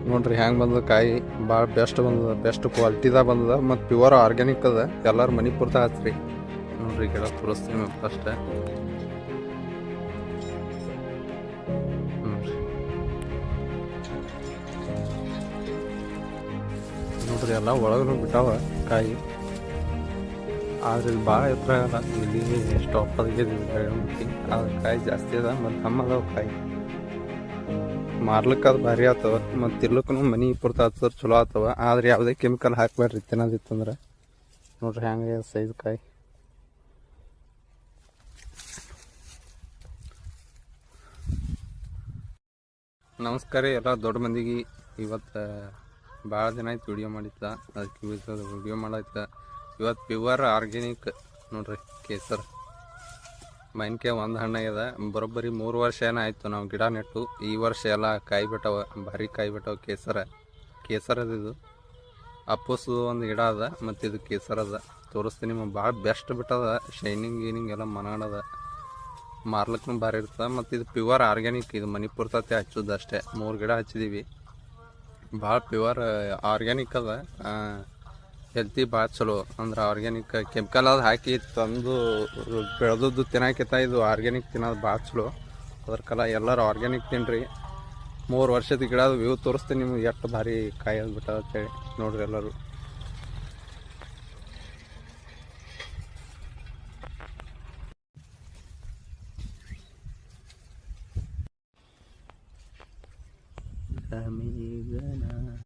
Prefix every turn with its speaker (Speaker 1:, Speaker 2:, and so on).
Speaker 1: ನೋಡ್ರಿ ಹೆಂಗೆ ಬಂದದ ಕಾಯಿ ಭಾಳ ಬೆಸ್ಟ್ ಬಂದದ, ಬೆಸ್ಟ್ ಕ್ವಾಲಿಟಿದಾಗ ಬಂದದ ಮತ್ತು ಪ್ಯೂರ್ ಆರ್ಗ್ಯಾನಿಕ್ ಅದ. ಎಲ್ಲರೂ ಮನೆ ಪೂರ್ತ ಹಚ್ರಿ. ನೋಡ್ರಿ ಗಿಡ ತೋರಿಸ್ತೀನಿ ಫಸ್ಟ್. ನೋಡ್ರಿ ಎಲ್ಲ ಒಳಗೂ ಬಿಟ್ಟಾವ ಕಾಯಿ. ಆದ್ರೆ ಇಲ್ಲಿ ಭಾಳ ಎತ್ತರ ಆಗಲ್ಲ, ಇಲ್ಲಿ ಸ್ಟಾಪ್ ಅದಾಗಿದೆ ಆದ್ರೆ ಕಾಯಿ ಜಾಸ್ತಿ ಅದ ಮತ್ತು ಹಮ್ಮದವ ಕಾಯಿ. ಮಾರ್ಲಿಕ್ಕೆ ಅದು ಭಾರಿ ಆಗ್ತವ ಮತ್ತು ತಿರ್ಲಕ್ಕೂ ಮನೆ ಪೂರ್ತಿ ಹಚ್ಚೋರು ಚಲೋ ಆಗ್ತವ. ಆದ್ರೆ ಯಾವುದೇ ಕೆಮಿಕಲ್ ಹಾಕ್ಬೇಡ್ರಿ ತಿನ್ನೋದಿತ್ತಂದ್ರೆ. ನೋಡ್ರಿ ಹೆಂಗೆ ಸೈಜ್ ಕಾಯಿ. ನಮಸ್ಕಾರ ಎಲ್ಲ ದೊಡ್ಡ ಮಂದಿಗೆ. ಇವತ್ತು ಭಾಳ ದಿನ ಆಯ್ತು ವಿಡಿಯೋ ಮಾಡಿತ್ತ, ಅದಕ್ಕೆ ವಿಡಿಯೋ ಮಾಡಾಯ್ತ. ಇವತ್ತು ಪ್ಯೂರ್ ಆರ್ಗ್ಯಾನಿಕ್ ನೋಡ್ರಿ ಕೇಸರ್ ಮಾವಿನಕಾಯಿ ಒಂದು ಹಣ್ಣಾಗ್ಯದ. ಬರೋಬ್ಬರಿ 3 ವರ್ಷ ಏನಾಯ್ತು ನಾವು ಗಿಡ ನೆಟ್ಟು. ಈ ವರ್ಷ ಎಲ್ಲ ಕಾಯಿ ಬಿಟ್ಟವ, ಭಾರಿ ಕಾಯಿ ಬಿಟ್ಟವ. ಕೇಸರ ಅದ. ಇದು ಅಪ್ಪುಸು ಒಂದು ಗಿಡ ಅದ ಮತ್ತು ಇದು ಕೇಸರ್ ಅದ. ತೋರಿಸ್ತೀನಿ ನಿಮಗೆ. ಭಾಳ ಬೆಸ್ಟ್ ಬಿಟ್ಟದ, ಶೈನಿಂಗ್ ಗೀನಿಂಗ್ ಎಲ್ಲ ಮನಾಡದ. ಮಾರ್ಲಿಕ್ಕೂ ಭಾರಿ ಇರ್ತದೆ ಮತ್ತು ಇದು ಪ್ಯೂರ್ ಆರ್ಗ್ಯಾನಿಕ್. ಇದು ಮನೆ ಪೂರ್ತತೆ ಹಚ್ಚೋದು ಅಷ್ಟೇ. 3 ಗಿಡ ಹಚ್ಚಿದೀವಿ. ಭಾಳ ಪ್ಯೂರ್ ಆರ್ಗ್ಯಾನಿಕ್ ಅದ. ಹೆಲ್ತಿ ಭಾಳ ಚಲೋ ಅಂದ್ರೆ ಆರ್ಗ್ಯಾನಿಕ್. ಕೆಮಿಕಲ್ ಅದು ಹಾಕಿ ತಂದು ಬೆಳೆದದ್ದು ತಿನ್ನೋಕ್ಕಿಂತ ಇದು ಆರ್ಗ್ಯಾನಿಕ್ ತಿನ್ನೋದು ಭಾಳ ಚಲೋ. ಅದ್ರ ಕಲ ಎಲ್ಲರೂ ಆರ್ಗ್ಯಾನಿಕ್ ತಿನ್ನಿರಿ. 3 ವರ್ಷದ ಗಿಡ ವ್ಯೂ ತೋರಿಸ್ತೀನಿ ನಿಮ್ಗೆ, ಎಷ್ಟು ಭಾರಿ ಕಾಯಿ ಬಿಟ್ಟ ಅಂತೇಳಿ. ನೋಡ್ರಿ ಎಲ್ಲರೂ.